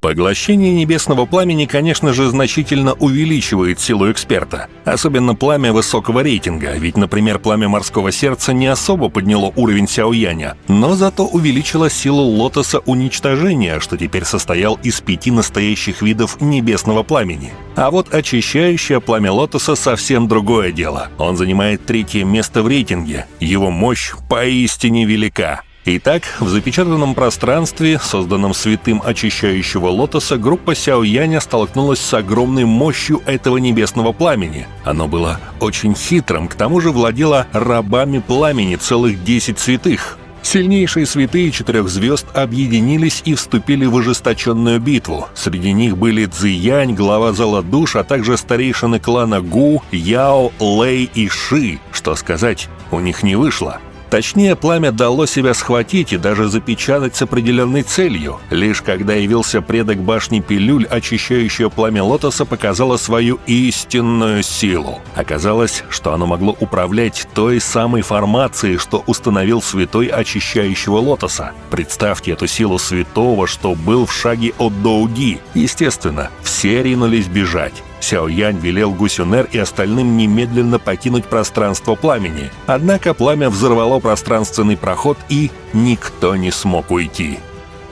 Поглощение небесного пламени, конечно же, значительно увеличивает силу эксперта. Особенно пламя высокого рейтинга, ведь, например, пламя морского сердца не особо подняло уровень Сяояня, но зато увеличило силу лотоса уничтожения, что теперь состоял из 5 настоящих видов небесного пламени. А вот очищающее пламя лотоса совсем другое дело. Он занимает 3-е место в рейтинге. Его мощь поистине велика. Итак, в запечатанном пространстве, созданном святым очищающего лотоса, группа Сяояня столкнулась с огромной мощью этого небесного пламени. Оно было очень хитрым, к тому же владело рабами пламени, целых 10 святых. Сильнейшие святые 4 звезд объединились и вступили в ожесточенную битву. Среди них были Цзиянь, глава Зала Душ, а также старейшины клана Гу, Яо, Лэй и Ши. Что сказать, у них не вышло. Точнее, пламя дало себя схватить и даже запечатать с определенной целью. Лишь когда явился предок башни Пилюль, очищающее пламя лотоса показало свою истинную силу. Оказалось, что оно могло управлять той самой формацией, что установил святой очищающего лотоса. Представьте эту силу святого, что был в шаге от Доуди. Естественно, все ринулись бежать. Сяоянь велел Гусюнер и остальным немедленно покинуть пространство пламени. Однако пламя взорвало пространственный проход, и никто не смог уйти.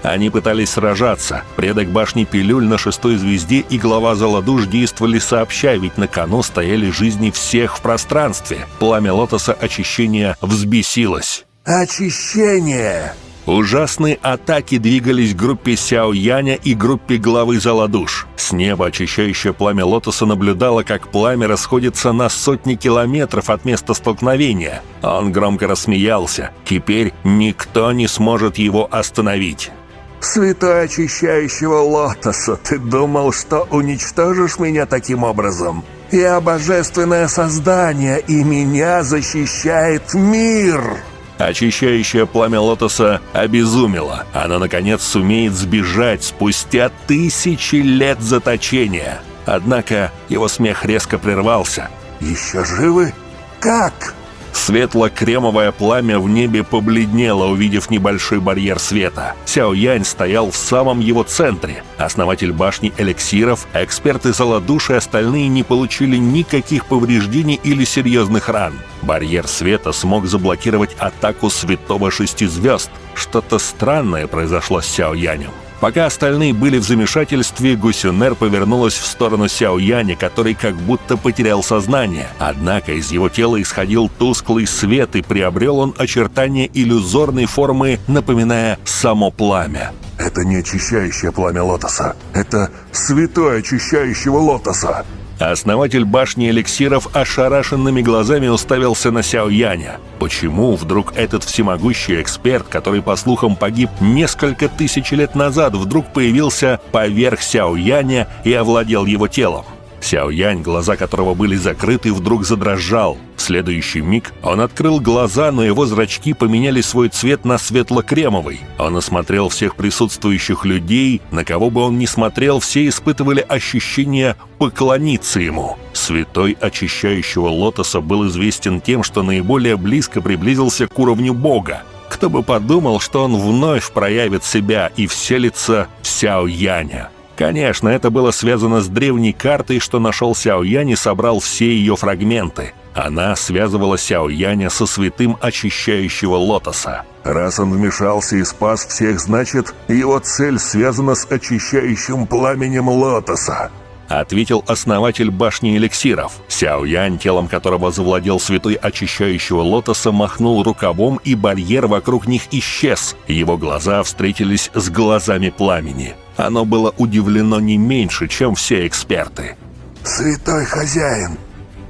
Они пытались сражаться. Предок башни Пилюль на 6-й звезде и глава Зала Душ действовали сообща, ведь на кону стояли жизни всех в пространстве. Пламя лотоса очищения взбесилось. Очищение! Ужасные атаки двигались к группе Сяояня и группе главы Зала Душ. С неба очищающее пламя лотоса наблюдало, как пламя расходится на сотни километров от места столкновения. Он громко рассмеялся. Теперь никто не сможет его остановить. Святой очищающего лотоса, ты думал, что уничтожишь меня таким образом? Я божественное создание, и меня защищает мир! Очищающее пламя лотоса обезумело. Оно, наконец, сумеет сбежать спустя 1000 лет заточения. Однако его смех резко прервался. Еще живы? Как? Светло-кремовое пламя в небе побледнело, увидев небольшой барьер света. Сяоянь стоял в самом его центре. Основатель башни эликсиров, эксперты Зала Душ и остальные не получили никаких повреждений или серьезных ран. Барьер света смог заблокировать атаку святого 6 звезд. Что-то странное произошло с Сяоянем. Пока остальные были в замешательстве, Гусюнер повернулась в сторону Сяояня, который как будто потерял сознание. Однако из его тела исходил тусклый свет, и приобрел он очертания иллюзорной формы, напоминая само пламя. Это не очищающее пламя лотоса. Это святое очищающего лотоса. Основатель башни эликсиров ошарашенными глазами уставился на Сяояня. Почему вдруг этот всемогущий эксперт, который, по слухам, погиб несколько тысяч лет назад, вдруг появился поверх Сяояня и овладел его телом? Сяоянь, глаза которого были закрыты, вдруг задрожал. В следующий миг он открыл глаза, но его зрачки поменяли свой цвет на светло-кремовый. Он осмотрел всех присутствующих людей. На кого бы он ни смотрел, все испытывали ощущение поклониться ему. Святой очищающего лотоса был известен тем, что наиболее близко приблизился к уровню Бога. Кто бы подумал, что он вновь проявит себя и вселится в Сяояня. Конечно, это было связано с древней картой, что нашел Сяоянь и собрал все ее фрагменты. Она связывала Сяояня со святым очищающего лотоса. Раз он вмешался и спас всех, значит, его цель связана с очищающим пламенем лотоса. Ответил основатель башни эликсиров. Сяоянь, телом которого завладел святой очищающего лотоса, махнул рукавом, и барьер вокруг них исчез. Его глаза встретились с глазами пламени. Оно было удивлено не меньше, чем все эксперты. «Святой хозяин,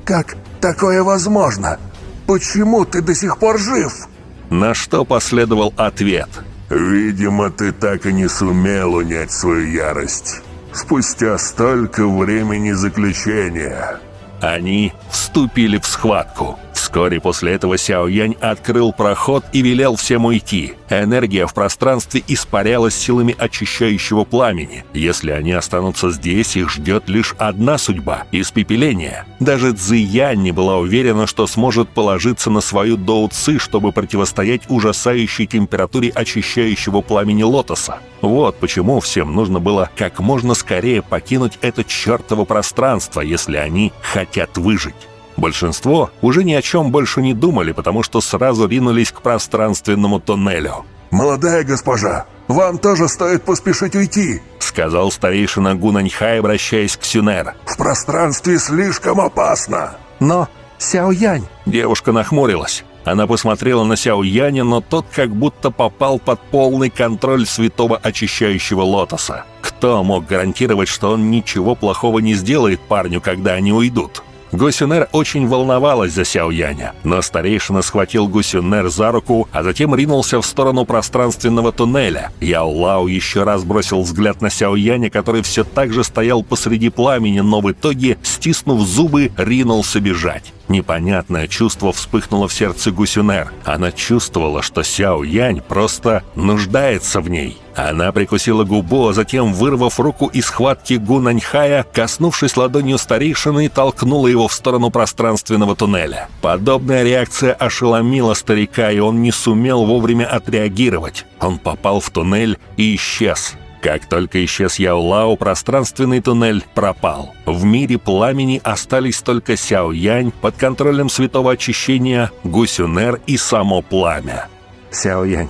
как такое возможно? Почему ты до сих пор жив?» На что последовал ответ. «Видимо, ты так и не сумел унять свою ярость. Спустя столько времени заключения». Они вступили в схватку. Вскоре после этого Сяо Янь открыл проход и велел всем уйти. Энергия в пространстве испарялась силами очищающего пламени. Если они останутся здесь, их ждет лишь одна судьба – испепеление. Даже Цзи Янь не была уверена, что сможет положиться на свою Доу Ци, чтобы противостоять ужасающей температуре очищающего пламени лотоса. Вот почему всем нужно было как можно скорее покинуть это чертово пространство, если они хотят выжить. Большинство уже ни о чем больше не думали, потому что сразу ринулись к пространственному туннелю. «Молодая госпожа, вам тоже стоит поспешить уйти», — сказал старейшина Гунаньхай, обращаясь к Сюнер. «В пространстве слишком опасно». «Но, Сяо Янь...» Девушка нахмурилась. Она посмотрела на Сяо Яня, но тот как будто попал под полный контроль святого очищающего лотоса. Кто мог гарантировать, что он ничего плохого не сделает парню, когда они уйдут? Гусюнер очень волновалась за Сяо Яня, но старейшина схватил Гусюнер за руку, а затем ринулся в сторону пространственного туннеля. Яо Лао еще раз бросил взгляд на Сяо Яня, который все так же стоял посреди пламени, но в итоге, стиснув зубы, ринулся бежать. Непонятное чувство вспыхнуло в сердце Гусюнер. Она чувствовала, что Сяо Янь просто нуждается в ней. Она прикусила губу, а затем, вырвав руку из схватки Гунаньхая, коснувшись ладонью старейшины, толкнула его в сторону пространственного туннеля. Подобная реакция ошеломила старика, и он не сумел вовремя отреагировать. Он попал в туннель и исчез. Как только исчез Яо Лао, пространственный туннель пропал. В мире пламени остались только Сяо Янь под контролем святого очищения, Гусюнер и само пламя. «Сяо Янь,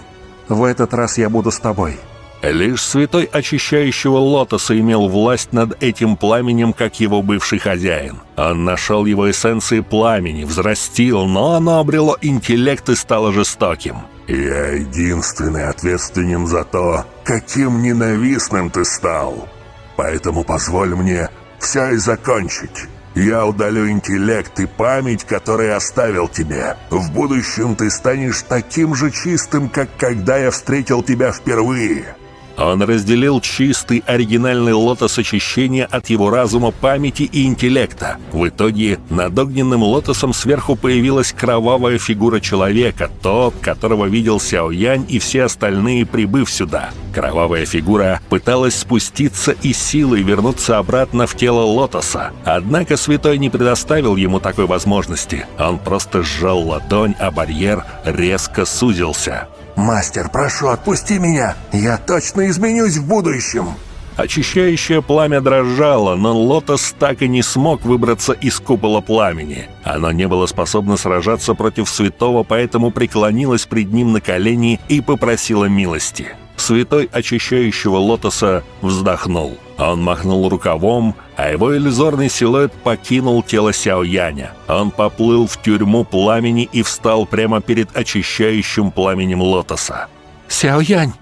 в этот раз я буду с тобой». Лишь святой очищающего лотоса имел власть над этим пламенем, как его бывший хозяин. Он нашел его эссенции пламени, взрастил, но оно обрело интеллект и стало жестоким. «Я единственный ответственен за то, каким ненавистным ты стал. Поэтому позволь мне все и закончить. Я удалю интеллект и память, которые оставил тебе. В будущем ты станешь таким же чистым, как когда я встретил тебя впервые». Он разделил чистый оригинальный лотос очищения от его разума, памяти и интеллекта. В итоге над огненным лотосом сверху появилась кровавая фигура человека, тот, которого видел Сяо Янь и все остальные, прибыв сюда. Кровавая фигура пыталась спуститься и силой вернуться обратно в тело лотоса. Однако святой не предоставил ему такой возможности. Он просто сжал ладонь, а барьер резко сузился. «Мастер, прошу, отпусти меня! Я точно изменюсь в будущем!» Очищающее пламя дрожало, но лотос так и не смог выбраться из купола пламени. Оно не было способно сражаться против святого, поэтому преклонилось пред ним на колени и попросило милости. Святой очищающего лотоса вздохнул. Он махнул рукавом, а его иллюзорный силуэт покинул тело Сяо Яня. Он поплыл в тюрьму пламени и встал прямо перед очищающим пламенем лотоса. «Сяо Янь!»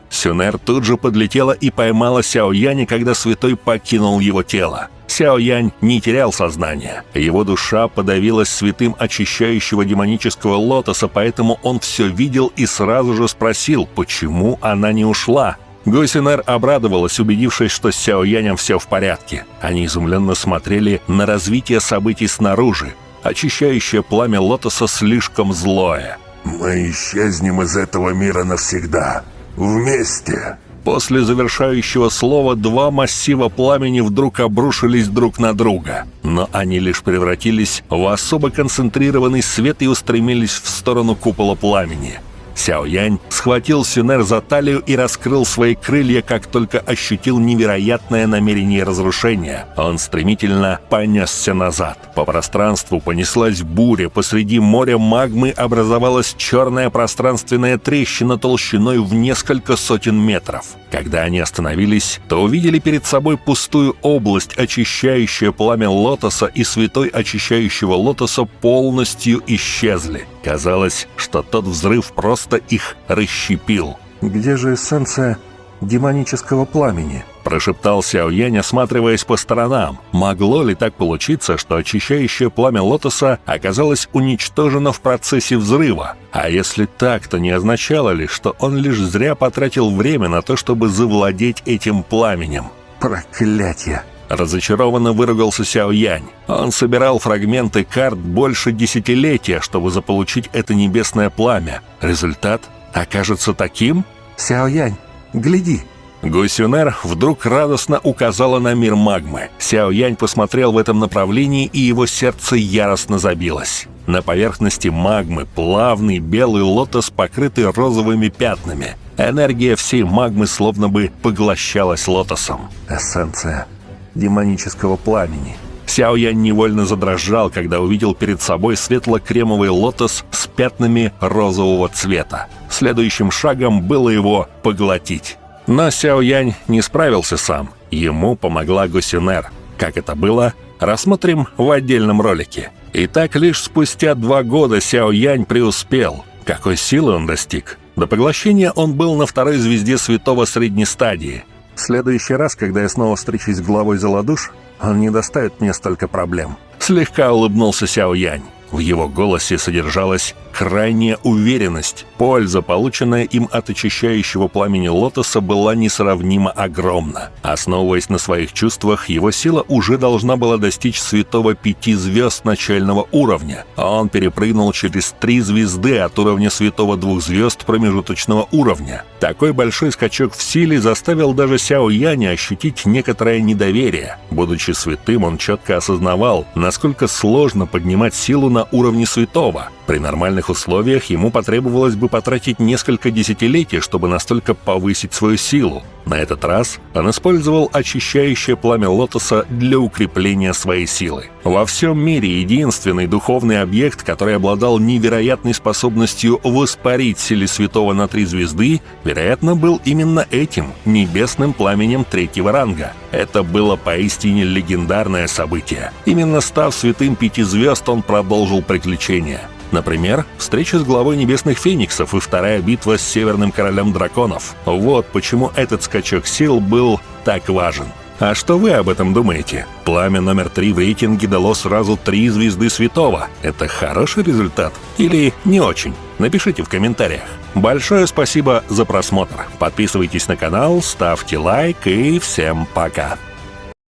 Сюнер тут же подлетела и поймала Сяо Яня, когда святой покинул его тело. Сяо Янь не терял сознание. Его душа подавилась святым очищающего демонического лотоса, поэтому он все видел и сразу же спросил, почему она не ушла. Гусюнер обрадовалась, убедившись, что с Сяо Янем все в порядке. Они изумленно смотрели на развитие событий снаружи. Очищающее пламя лотоса слишком злое. «Мы исчезнем из этого мира навсегда. Вместе». После завершающего слова два массива пламени вдруг обрушились друг на друга. Но они лишь превратились в особо концентрированный свет и устремились в сторону купола пламени. Сяо Янь схватил Сюнер за талию и раскрыл свои крылья, как только ощутил невероятное намерение разрушения. Он стремительно понесся назад. По пространству понеслась буря, посреди моря магмы образовалась черная пространственная трещина толщиной в несколько сотен метров. Когда они остановились, то увидели перед собой пустую область, очищающее пламя лотоса и святой очищающего лотоса полностью исчезли. Казалось, что тот взрыв просто их расщепил. «Где же эссенция демонического пламени?» – прошептал Сяо Янь, осматриваясь по сторонам. Могло ли так получиться, что очищающее пламя лотоса оказалось уничтожено в процессе взрыва? А если так, то не означало ли, что он лишь зря потратил время на то, чтобы завладеть этим пламенем? «Проклятье! Разочарованно выругался Сяо Янь. Он собирал фрагменты карт больше десятилетия, чтобы заполучить это небесное пламя. Результат окажется таким? Сяо Янь, гляди. Гусюнер вдруг радостно указала на мир магмы. Сяо Янь посмотрел в этом направлении, и его сердце яростно забилось. На поверхности магмы плавный белый лотос, покрытый розовыми пятнами. Энергия всей магмы словно бы поглощалась лотосом. Эссенция демонического пламени. Сяо Янь невольно задрожал, когда увидел перед собой светло-кремовый лотос с пятнами розового цвета. Следующим шагом было его поглотить. Но Сяо Янь не справился сам. Ему помогла Гусюнер. Как это было, рассмотрим в отдельном ролике. Итак, лишь спустя 2 года Сяо Янь преуспел. Какой силы он достиг? До поглощения он был на 2-й звезде святого средней стадии. В следующий раз, когда я снова встречусь с главой Золодуш, он не доставит мне столько проблем. Слегка улыбнулся Сяо Янь. В его голосе содержалась крайняя уверенность. Польза, полученная им от очищающего пламени лотоса, была несравнимо огромна. Основываясь на своих чувствах, его сила уже должна была достичь святого 5 звезд начального уровня. Он перепрыгнул через 3 звезды от уровня святого 2 звезд промежуточного уровня. Такой большой скачок в силе заставил даже Сяо Яня ощутить некоторое недоверие. Будучи святым, он четко осознавал, насколько сложно поднимать силу на уровне святого. При нормальных условиях ему потребовалось бы потратить несколько десятилетий, чтобы настолько повысить свою силу. На этот раз он использовал очищающее пламя лотоса для укрепления своей силы. Во всем мире единственный духовный объект, который обладал невероятной способностью воспарить силе святого на 3 звезды, вероятно, был именно этим небесным пламенем 3-го ранга. Это было поистине легендарное событие. Именно став святым 5 звезд, он продолжил приключения. Например, встреча с главой Небесных Фениксов и 2-я битва с Северным Королем Драконов. Вот почему этот скачок сил был так важен. А что вы об этом думаете? Пламя номер 3 в рейтинге дало сразу 3 звезды святого. Это хороший результат? Или не очень? Напишите в комментариях. Большое спасибо за просмотр. Подписывайтесь на канал, ставьте лайк и всем пока.